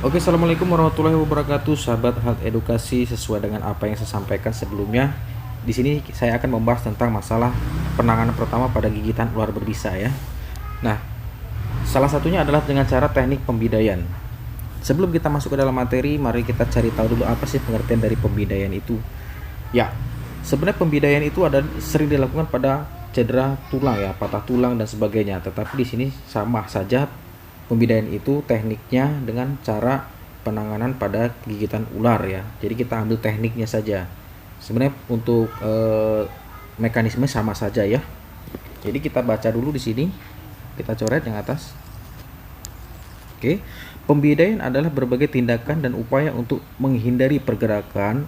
Oke, assalamualaikum warahmatullahi wabarakatuh, sahabat health edukasi. Sesuai dengan apa yang saya sampaikan sebelumnya, di sini saya akan membahas tentang masalah penanganan pertama pada gigitan ular berbisa ya. Nah, salah satunya adalah dengan cara teknik pembidaian. Sebelum kita masuk ke dalam materi, mari kita cari tahu dulu apa sih pengertian dari pembidaian itu. Ya, sebenarnya pembidaian itu ada sering dilakukan pada cedera tulang ya, patah tulang dan sebagainya. Tetapi di sini sama saja, pembidaian itu tekniknya dengan cara penanganan pada gigitan ular ya. Jadi kita ambil tekniknya saja. Sebenarnya untuk mekanisme sama saja ya. Jadi kita baca dulu di sini. Kita coret yang atas. Oke. Pembidaian adalah berbagai tindakan dan upaya untuk menghindari pergerakan,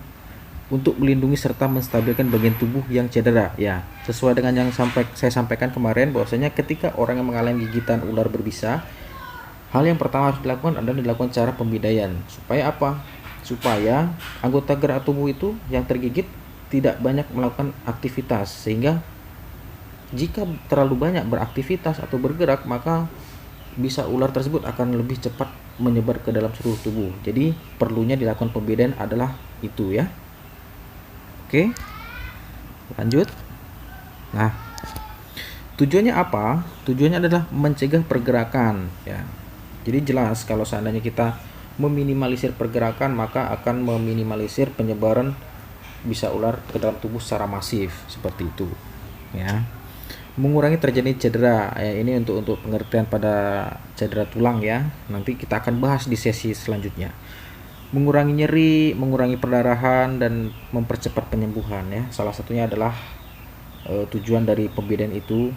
untuk melindungi serta menstabilkan bagian tubuh yang cedera ya. Sesuai dengan yang saya sampaikan kemarin, bahwasanya ketika orang yang mengalami gigitan ular berbisa, hal yang pertama harus dilakukan adalah dilakukan cara pembidaian. Supaya apa? Supaya anggota gerak tubuh itu yang tergigit tidak banyak melakukan aktivitas, sehingga jika terlalu banyak beraktivitas atau bergerak, maka bisa ular tersebut akan lebih cepat menyebar ke dalam seluruh tubuh. Jadi perlunya dilakukan pembidaian adalah itu ya. Oke, lanjut. Nah, tujuannya apa? Tujuannya adalah mencegah pergerakan ya. Jadi jelas kalau seandainya kita meminimalisir pergerakan, maka akan meminimalisir penyebaran bisa ular ke dalam tubuh secara masif seperti itu ya. Mengurangi terjadi cedera ya, ini untuk pengertian pada cedera tulang ya. Nanti kita akan bahas di sesi selanjutnya. Mengurangi nyeri, mengurangi perdarahan, dan mempercepat penyembuhan ya. Salah satunya adalah tujuan dari pembidaian itu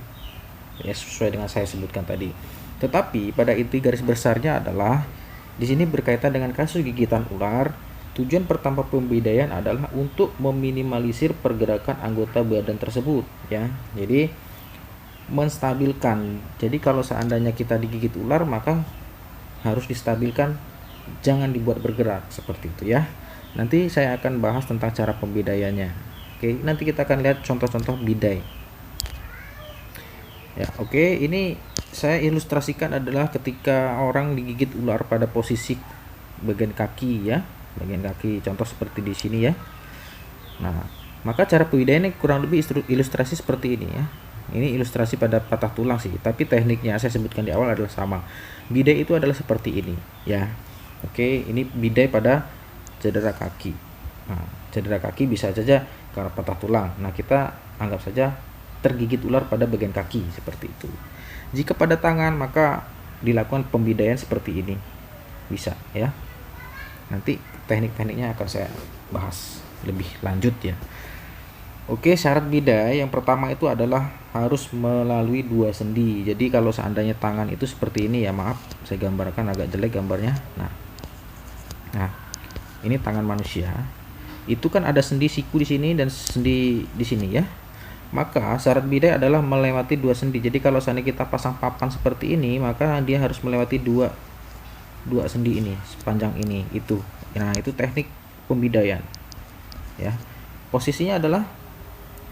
ya, sesuai dengan saya sebutkan tadi. Tetapi pada inti garis besarnya adalah di sini berkaitan dengan kasus gigitan ular. Tujuan pertama pembidaian adalah untuk meminimalisir pergerakan anggota badan tersebut ya. Jadi menstabilkan. Jadi kalau seandainya kita digigit ular, maka harus distabilkan, jangan dibuat bergerak seperti itu ya. Nanti saya akan bahas tentang cara pembidaiannya. Oke, nanti kita akan lihat contoh-contoh bidai. Ya, oke, ini saya ilustrasikan adalah ketika orang digigit ular pada posisi bagian kaki ya, bagian kaki, contoh seperti di sini ya. Nah, maka cara pembidaiannya kurang lebih ilustrasi seperti ini ya. Ini ilustrasi pada patah tulang sih, tapi tekniknya saya sebutkan di awal adalah sama. Bidai itu adalah seperti ini ya. Oke, ini bidai pada cedera kaki. Nah, cedera kaki bisa saja karena patah tulang. Nah, kita anggap saja tergigit ular pada bagian kaki seperti itu. Jika pada tangan, maka dilakukan pembidaian seperti ini. Bisa ya. Nanti teknik-tekniknya akan saya bahas lebih lanjut ya. Oke, syarat bidai yang pertama itu adalah harus melalui dua sendi. Jadi kalau seandainya tangan itu seperti ini ya, maaf saya gambarkan agak jelek gambarnya. Nah, ini tangan manusia. Itu kan ada sendi siku di sini dan sendi di sini ya. Maka syarat bidai adalah melewati dua sendi. Jadi kalau seandainya kita pasang papan seperti ini, maka dia harus melewati dua sendi ini, sepanjang ini itu. Nah, itu teknik pembidaian. Ya. Posisinya adalah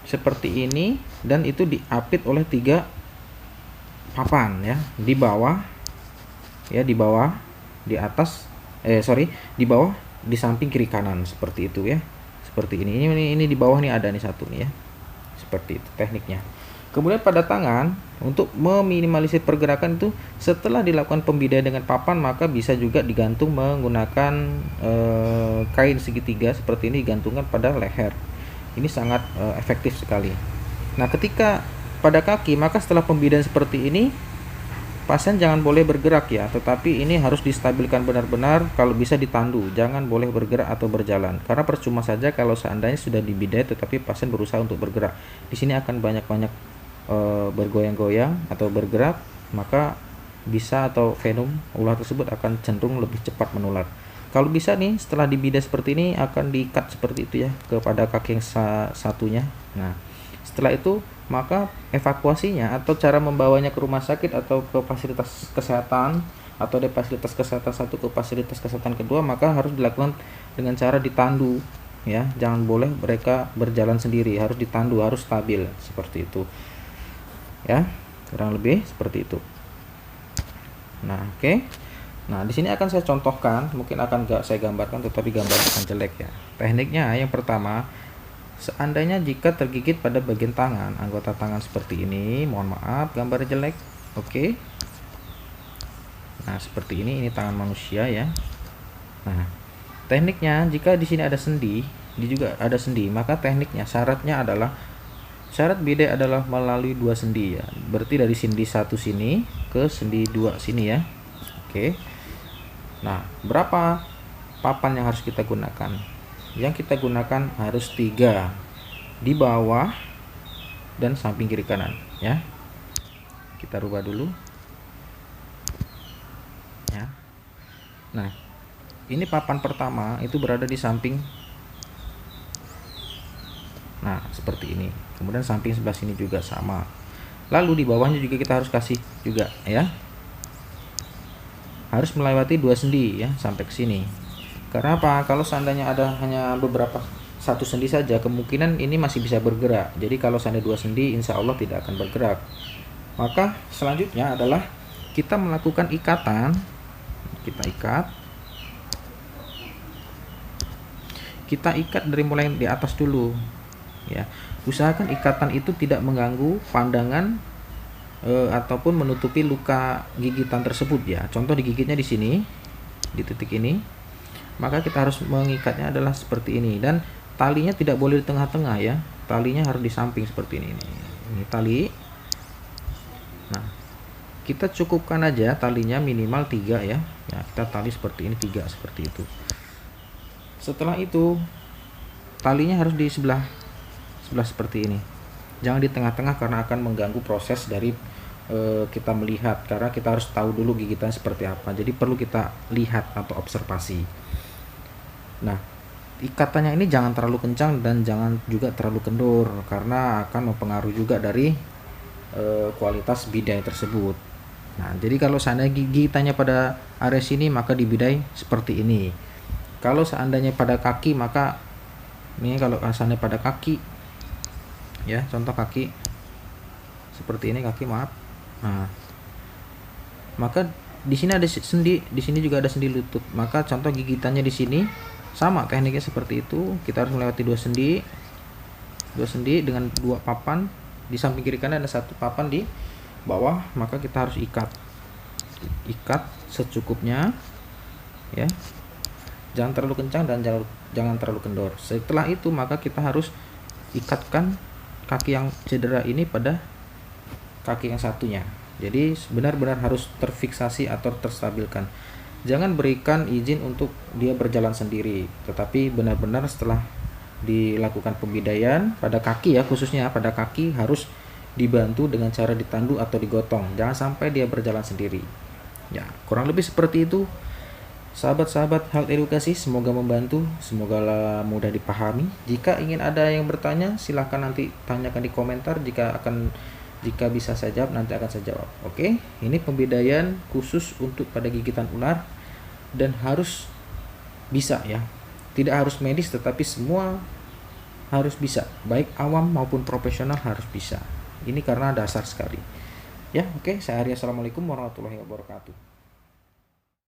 seperti ini, dan itu diapit oleh 3 papan ya, di bawah ya, di bawah, di atas, di bawah, di samping kiri kanan seperti itu ya. Seperti ini. Ini di bawah nih ada nih satu nih ya. Seperti itu tekniknya. Kemudian pada tangan, untuk meminimalisir pergerakan itu, setelah dilakukan pembidaian dengan papan, maka bisa juga digantung menggunakan kain segitiga seperti ini, digantungkan pada leher. Ini sangat efektif sekali. Nah, ketika pada kaki, maka setelah pembidaian seperti ini, pasien jangan boleh bergerak ya, tetapi ini harus distabilkan benar-benar, kalau bisa ditandu, jangan boleh bergerak atau berjalan. Karena percuma saja kalau seandainya sudah dibidai tetapi pasien berusaha untuk bergerak. Di sini akan banyak-banyak bergoyang-goyang atau bergerak, maka bisa atau venom ular tersebut akan cenderung lebih cepat menular. Kalau bisa nih, setelah dibidai seperti ini akan di-cut seperti itu ya kepada kaki yang satunya. Nah, setelah itu maka evakuasinya atau cara membawanya ke rumah sakit atau ke fasilitas kesehatan, atau dari fasilitas kesehatan satu ke fasilitas kesehatan kedua, maka harus dilakukan dengan cara ditandu ya. Jangan boleh mereka berjalan sendiri, harus ditandu, harus stabil seperti itu ya, kurang lebih seperti itu. Nah, oke. Nah, di sini akan saya contohkan, mungkin akan nggak saya gambarkan, tetapi gambarnya akan jelek ya. Tekniknya yang pertama, seandainya jika tergigit pada bagian tangan, anggota tangan seperti ini, mohon maaf gambarnya jelek. Oke. Nah, seperti ini tangan manusia ya. Nah, tekniknya jika di sini ada sendi, di juga ada sendi, maka tekniknya syaratnya adalah syarat bidai adalah melalui dua sendi ya. Berarti dari sendi satu sini ke sendi dua sini ya. Oke. Nah, berapa papan yang harus kita gunakan? Yang kita gunakan harus 3 di bawah dan samping kiri kanan ya. Kita rubah dulu ya. Nah, ini papan pertama itu berada di samping, nah seperti ini. Kemudian samping sebelah sini juga sama. Lalu di bawahnya juga kita harus kasih juga ya, harus melewati 2 sendi ya sampai ke sini. Karena apa? Kalau seandainya ada hanya beberapa satu sendi saja, kemungkinan ini masih bisa bergerak. Jadi kalau seandainya 2 sendi, insya Allah tidak akan bergerak. Maka selanjutnya adalah kita melakukan ikatan. Kita ikat dari mulai di atas dulu ya. Usahakan ikatan itu tidak mengganggu pandangan ataupun menutupi luka gigitan tersebut ya. Contoh digigitnya di sini, di titik ini, maka kita harus mengikatnya adalah seperti ini, dan talinya tidak boleh di tengah-tengah ya. Talinya harus di samping seperti ini. Ini tali. Nah, kita cukupkan aja talinya minimal 3 ya. Ya, kita tali seperti ini 3 seperti itu. Setelah itu talinya harus di sebelah seperti ini. Jangan di tengah-tengah karena akan mengganggu proses dari kita melihat, karena kita harus tahu dulu gigitan seperti apa. Jadi perlu kita lihat atau observasi. Nah, ikatannya ini jangan terlalu kencang dan jangan juga terlalu kendur karena akan mempengaruhi juga dari kualitas bidai tersebut. Nah, jadi kalau seandainya gigitannya pada area sini, maka di bidai seperti ini. Kalau seandainya pada kaki, maka ini kalau seandainya pada kaki ya, contoh kaki seperti ini, kaki maaf. Nah, maka di sini ada sendi, di sini juga ada sendi lutut. Maka contoh gigitannya di sini sama tekniknya seperti itu. Kita harus melewati 2 sendi, dengan 2 papan di samping kiri kanan, ada 1 papan di bawah. Maka kita harus ikat secukupnya ya. Jangan terlalu kencang dan jangan terlalu kendor. Setelah itu maka kita harus ikatkan kaki yang cedera ini pada kaki yang satunya. Jadi benar-benar harus terfiksasi atau terstabilkan. Jangan berikan izin untuk dia berjalan sendiri, tetapi benar-benar setelah dilakukan pembidaian pada kaki ya, khususnya pada kaki harus dibantu dengan cara ditandu atau digotong. Jangan sampai dia berjalan sendiri. Ya, kurang lebih seperti itu. Sahabat-sahabat Health Edukasi, semoga membantu, semoga mudah dipahami. Jika ingin ada yang bertanya, silahkan nanti tanyakan di komentar. Jika bisa saya jawab, nanti akan saya jawab. Oke, ini pembedaian khusus untuk pada gigitan ular dan harus bisa ya. Tidak harus medis, tetapi semua harus bisa, baik awam maupun profesional harus bisa. Ini karena dasar sekali. Ya, oke, saya Arya. Assalamualaikum warahmatullahi wabarakatuh.